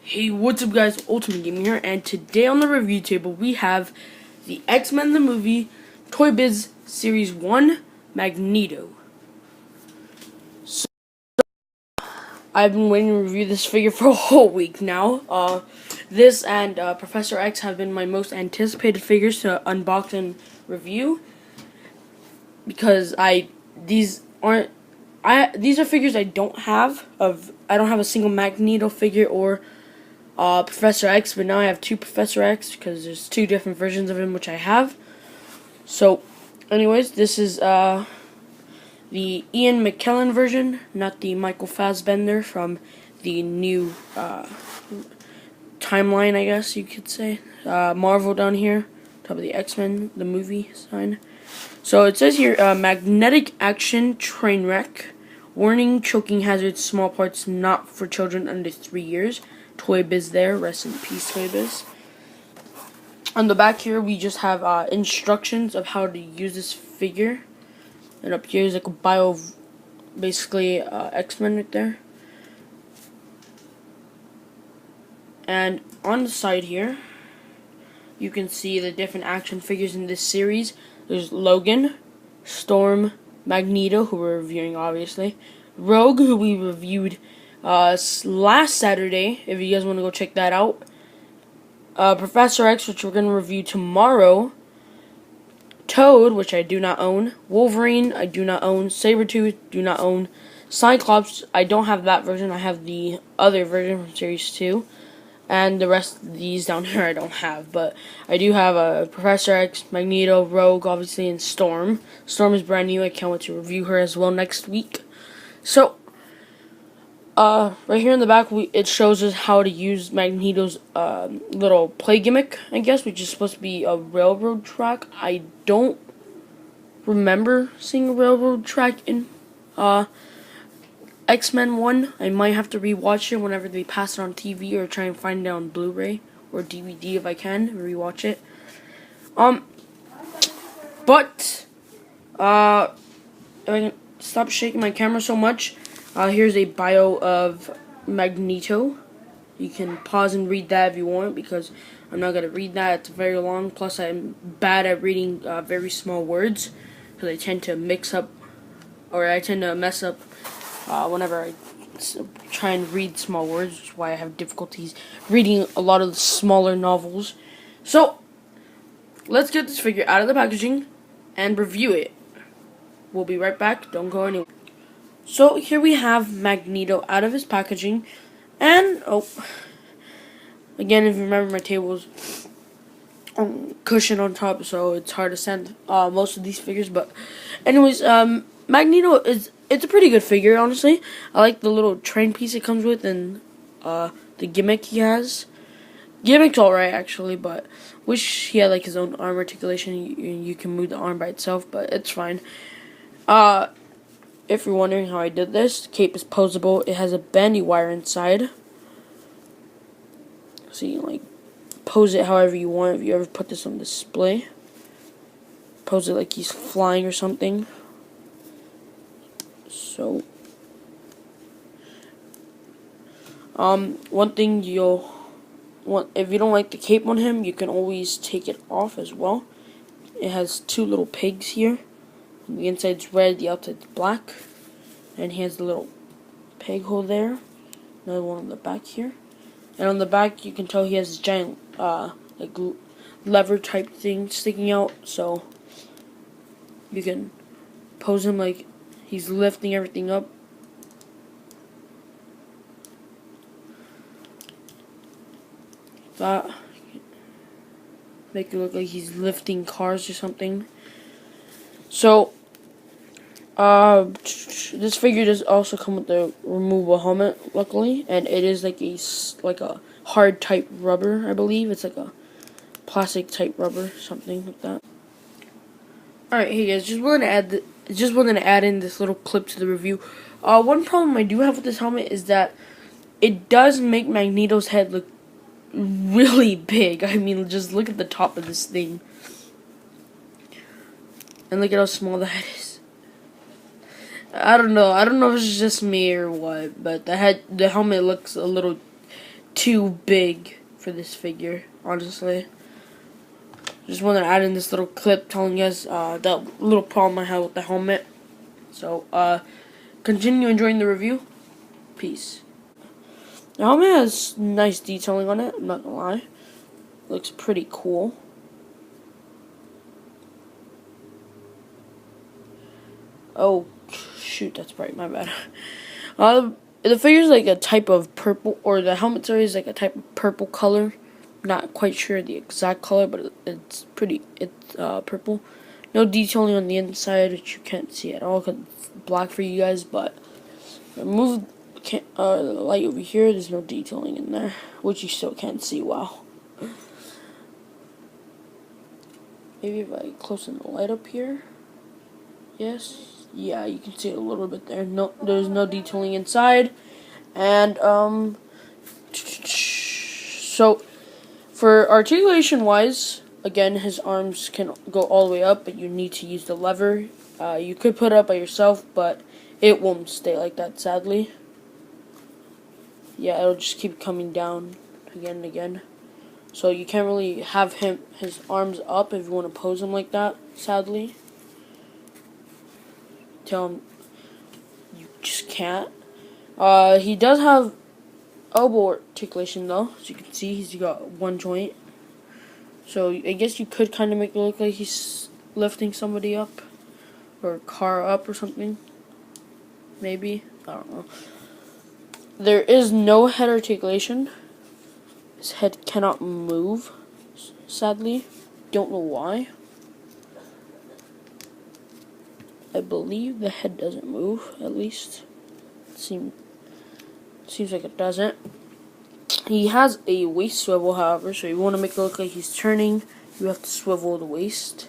Hey, what's up guys, Ultimate Gaming here, and today on the review table we have the X-Men the movie, Toy Biz Series 1, Magneto. So, I've been waiting to review this figure for a whole week now. This and Professor X have been my most anticipated figures to unbox and review, because these are figures I don't have. I don't have a single Magneto figure or Professor X, but now I have two Professor X because there's two different versions of him which I have. So, anyways, this is the Ian McKellen version, not the Michael Fassbender from the new timeline, I guess you could say. Marvel down here, top of the X-Men, the movie sign. So it says here, magnetic action train wreck. Warning, choking hazards, small parts not for children under 3 years. Toybiz there, rest in peace, Toybiz. On the back here, we just have instructions of how to use this figure. And up here is like a bio of basically X-Men right there. And on the side here, you can see the different action figures in this series. There's Logan, Storm, Magneto, who we're reviewing obviously, Rogue, who we reviewed last Saturday, if you guys want to go check that out, Professor X, which we're going to review tomorrow, Toad, which I do not own, Wolverine, I do not own, Sabretooth, do not own, Cyclops, I don't have that version, I have the other version from Series 2, and the rest of these down here I don't have, but I do have Professor X, Magneto, Rogue, obviously, and Storm. Storm is brand new, I can't wait to review her as well next week. So, right here in the back, it shows us how to use Magneto's little play gimmick, I guess, which is supposed to be a railroad track. I don't remember seeing a railroad track in X-Men 1. I might have to rewatch it whenever they pass it on TV, or try and find it on Blu-ray or DVD if I can, rewatch it. But if I can stop shaking my camera so much, here's a bio of Magneto. You can pause and read that if you want, because I'm not going to read that. It's very long. Plus, I'm bad at reading very small words, because I tend to mess up whenever I try and read small words, which is why I have difficulties reading a lot of the smaller novels. So, let's get this figure out of the packaging and review it. We'll be right back. Don't go anywhere. So here we have Magneto out of his packaging, and again, if you remember, my table's cushion on top, so it's hard to send most of these figures. But anyways, Magneto it's a pretty good figure, honestly. I like the little train piece it comes with, and the gimmick he has. Gimmick's alright actually, but wish he had like his own arm articulation. You can move the arm by itself, but it's fine. If you're wondering how I did this, the cape is posable. It has a bandy wire inside, so you can like pose it however you want. If you ever put this on display, pose it like he's flying or something. So, one thing you'll want, if you don't like the cape on him, you can always take it off as well. It has two little pegs here. The inside's red, the outside's black. And he has the little peg hole there. Another one on the back here. And on the back, you can tell he has this giant, like, lever type thing sticking out. So, you can pose him like he's lifting everything up. That. Make it look like he's lifting cars or something. So, this figure does also come with the removable helmet, luckily, and it is like a hard type rubber, I believe. It's like a plastic type rubber, something like that. Alright, hey guys, just wanted to add in this little clip to the review. One problem I do have with this helmet is that it does make Magneto's head look really big. I mean, just look at the top of this thing. And look at how small the head is. I don't know if it's just me or what, but the helmet looks a little too big for this figure, honestly. Just wanted to add in this little clip telling you guys that little problem I had with the helmet. So, continue enjoying the review. Peace. The helmet has nice detailing on it, I'm not gonna lie. Looks pretty cool. Oh, shoot, that's bright, my bad. The figure's like a type of purple, or the helmet, sorry, is like a type of purple color. Not quite sure the exact color, but it's purple. No detailing on the inside, which you can't see at all because it's black for you guys, but remove the light over here, there's no detailing in there, which you still can't see. Wow. Maybe if I close the light up here. Yes. Yeah, you can see it a little bit there. No, there's no detailing inside. And, so, for articulation-wise, again, his arms can go all the way up, but you need to use the lever. You could put it up by yourself, but it won't stay like that, sadly. Yeah, it'll just keep coming down again and again. So you can't really have his arms up if you want to pose him like that, sadly. Tell him you just can't. He does have elbow articulation though, as you can see he's got one joint. So I guess you could kind of make it look like he's lifting somebody up, or a car up or something. Maybe, I don't know. There is no head articulation. His head cannot move, sadly. Don't know why. I believe the head doesn't move, at least. Seems like it doesn't. He has a waist swivel, however, so you want to make it look like he's turning, you have to swivel the waist.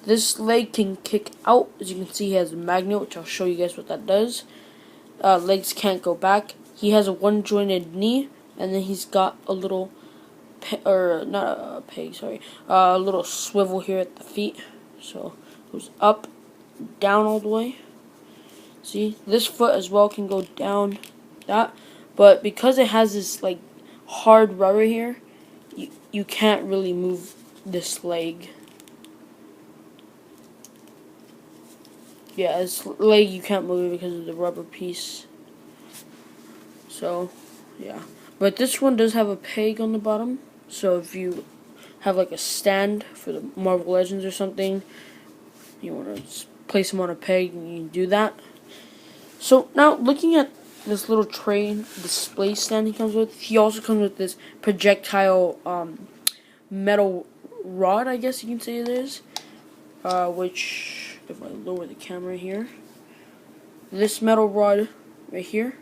This leg can kick out. As you can see, he has a magnet, which I'll show you guys what that does. Legs can't go back. He has a one-jointed knee, and then he's got a little, a little swivel here at the feet. So it goes up, down all the way. See, this foot as well can go down that, but because it has this like hard rubber here, you can't really move this leg. Yeah, this leg you can't move because of the rubber piece. So, yeah. But this one does have a peg on the bottom, so if you have like a stand for the Marvel Legends or something, you want to place them on a peg, and you can do that. So now, looking at this little tray display stand he comes with, he also comes with this projectile metal rod, I guess you can say it is, which, if I lower the camera here, this metal rod right here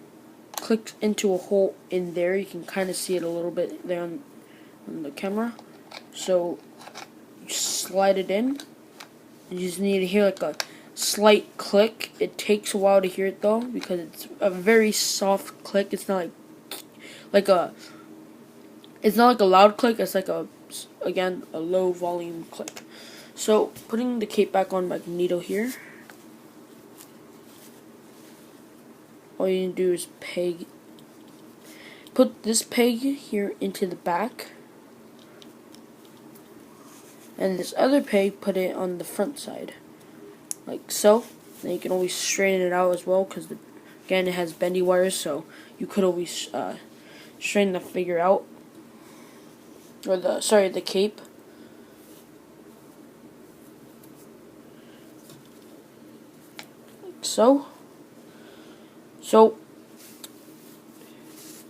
clicks into a hole in there. You can kind of see it a little bit there on the camera. So you slide it in. You just need to hear like a slight click. It takes a while to hear it though, because it's a very soft click. It's not like a loud click. It's like a low volume click. So putting the cape back on Magneto here, all you need to do is put this peg here into the back, and this other peg, put it on the front side, like so. Then you can always straighten it out as well, because again it has bendy wires, so you could always straighten the figure out, or the cape. Like so. So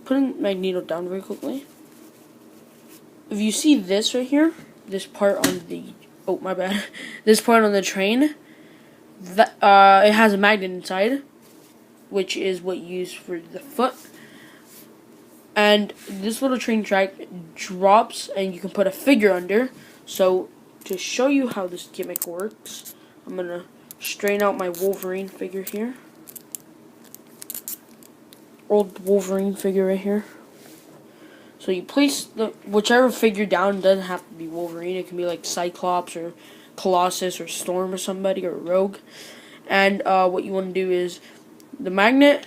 putting Magneto down very quickly. If you see this right here, this part on the this part on the train, that it has a magnet inside, which is what you use for the foot. And this little train track drops, and you can put a figure under. So to show you how this gimmick works, I'm gonna straighten out my Wolverine figure here. Old Wolverine figure right here. So you place whichever figure down. It doesn't have to be Wolverine. It can be like Cyclops or Colossus or Storm or somebody, or Rogue. And what you want to do is the magnet,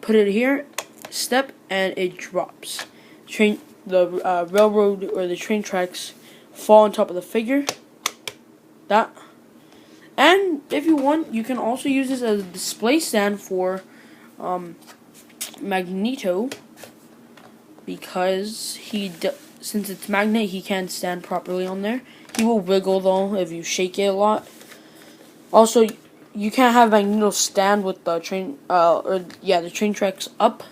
put it here, step, and it drops. the railroad or the train tracks fall on top of the figure. That. And if you want, you can also use this as a display stand for Magneto, because since it's magnet, he can't stand properly on there. He will wiggle though if you shake it a lot. Also, you can't have Magneto stand with the train the train tracks up,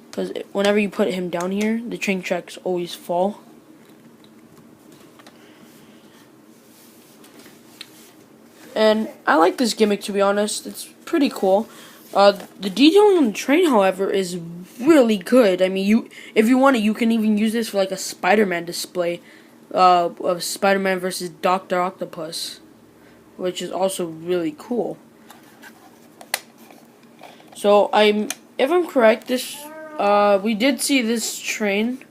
because whenever you put him down here, the train tracks always fall. And I like this gimmick, to be honest. It's pretty cool. The detailing on the train, however, is really good. I mean, if you want it, you can even use this for like a Spider-Man display of Spider-Man versus Dr. Octopus, which is also really cool. So if I'm correct, we did see this train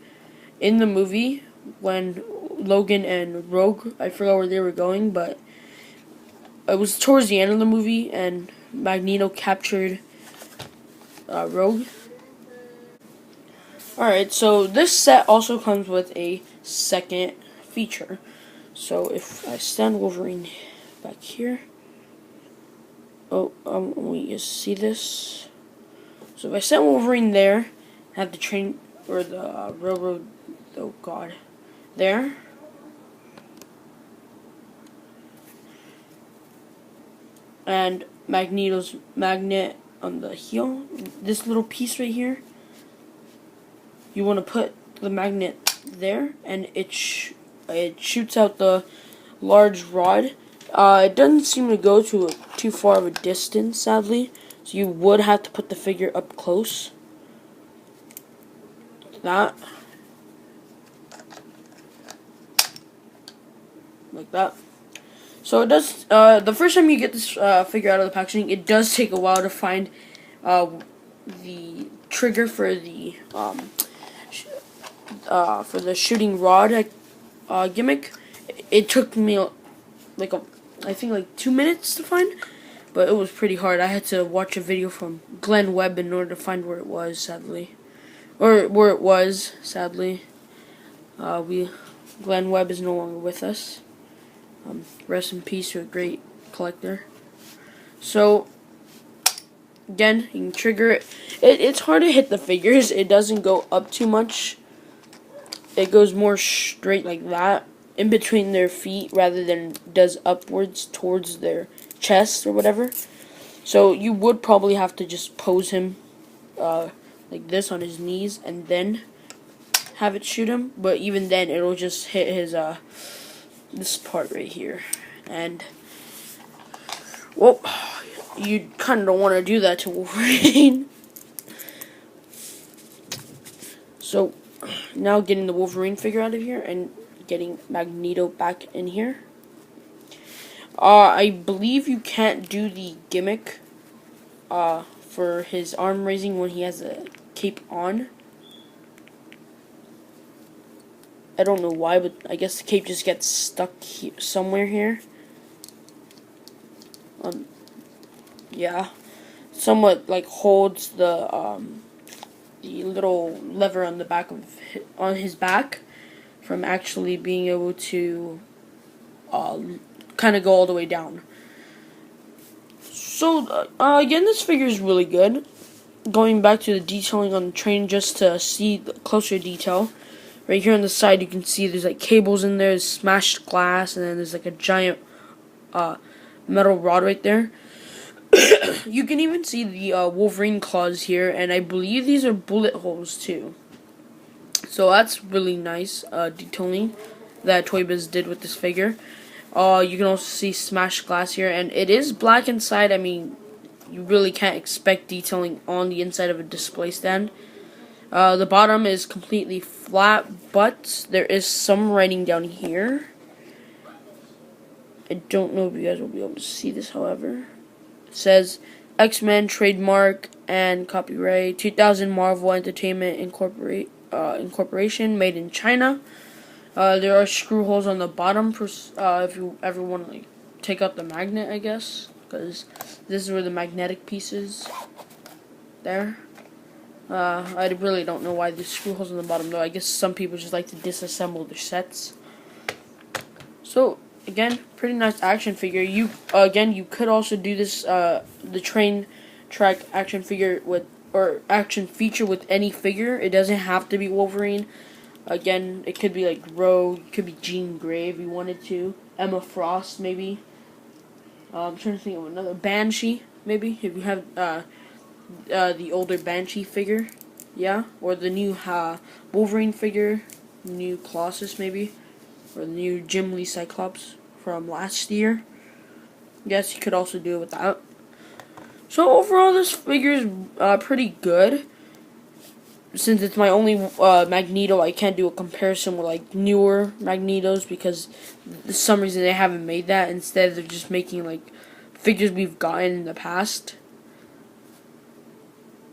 in the movie when Logan and Rogue, I forgot where they were going, but it was towards the end of the movie, and Magneto captured Rogue. Alright, so this set also comes with a second feature. So if I stand Wolverine back here, we just see this. So if I stand Wolverine there, have the train or the railroad, oh god, there. And Magneto's magnet on the heel, this little piece right here, you want to put the magnet there, and it shoots out the large rod. It doesn't seem to go to too far of a distance, sadly, so you would have to put the figure up close. Like that. So it does. The first time you get this figure out of the packaging, it does take a while to find the trigger for the shooting rod gimmick. It took me I think like 2 minutes to find, but it was pretty hard. I had to watch a video from Glenn Webb in order to find where it was, sadly, sadly. Glenn Webb is no longer with us. Rest in peace to a great collector. So, again, you can trigger it. It's hard to hit the figures. It doesn't go up too much. It goes more straight like that, in between their feet, rather than does upwards towards their chest or whatever. So you would probably have to just pose him like this on his knees and then have it shoot him. But even then, it'll just hit his this part right here, and well, you kind of don't want to do that to Wolverine. So now getting the Wolverine figure out of here and getting Magneto back in here. I believe you can't do the gimmick for his arm raising when he has a cape on. I don't know why, but I guess the cape just gets stuck somewhere here. Yeah, somewhat like holds the little lever on the back of on his back from actually being able to kind of go all the way down. So again, this figure is really good. Going back to the detailing on the train, just to see the closer detail. Right here on the side, you can see there's like cables in there, there's smashed glass, and then there's like a giant metal rod right there. You can even see the Wolverine claws here, and I believe these are bullet holes too. So that's really nice detailing that toybiz did with this figure. You can also see smashed glass here, and it is black inside. I mean, you really can't expect detailing on the inside of a display stand. The bottom is completely flat, but there is some writing down here. I don't know if you guys will be able to see this, however. It says X-Men trademark and copyright 2000 Marvel Entertainment Incorporation, made in China. There are screw holes on the bottom for if you ever want to like take out the magnet, I guess, because this is where the magnetic piece is. There. I really don't know why there's screw holes in the bottom though. I guess some people just like to disassemble their sets. So again, pretty nice action figure. You could also do this the train track action figure with or action feature with any figure. It doesn't have to be Wolverine. Again, it could be like Rogue, it could be Jean Grey if you wanted to. Emma Frost maybe. I'm trying to think of another Banshee maybe if you have the older Banshee figure, yeah, or the new Wolverine figure, new Colossus maybe, or the new Jim Lee Cyclops from last year. Yes, you could also do it with that. So overall, this figure is pretty good. Since it's my only Magneto, I can't do a comparison with like newer Magnetos because for some reason they haven't made that. Instead, they're just making like figures we've gotten in the past.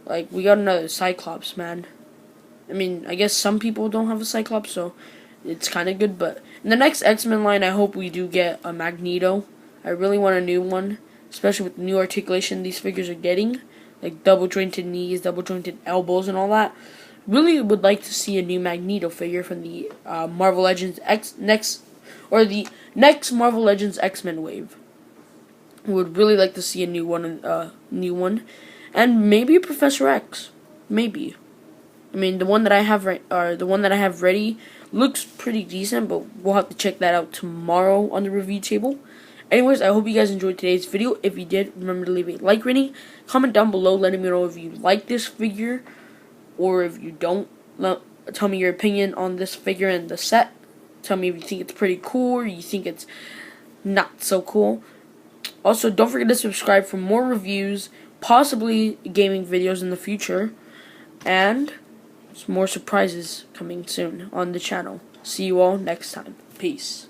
Like, we got another Cyclops, man. I mean, I guess some people don't have a Cyclops, so it's kind of good. But in the next X-Men line, I hope we do get a Magneto. I really want a new one, especially with the new articulation these figures are getting. Like, double-jointed knees, double-jointed elbows, and all that. Really would like to see a new Magneto figure from the Marvel Legends next Marvel Legends X-Men wave. Would really like to see a new one. And maybe Professor X. Maybe. I mean, the one that I have ready looks pretty decent, but we'll have to check that out tomorrow on the review table. Anyways, I hope you guys enjoyed today's video. If you did, remember to leave a like rating. Comment down below letting me know if you like this figure or if you don't. Tell me your opinion on this figure and the set. Tell me if you think it's pretty cool or you think it's not so cool. Also, don't forget to subscribe for more reviews, possibly gaming videos in the future, and some more surprises coming soon on the channel. See you all next time. Peace.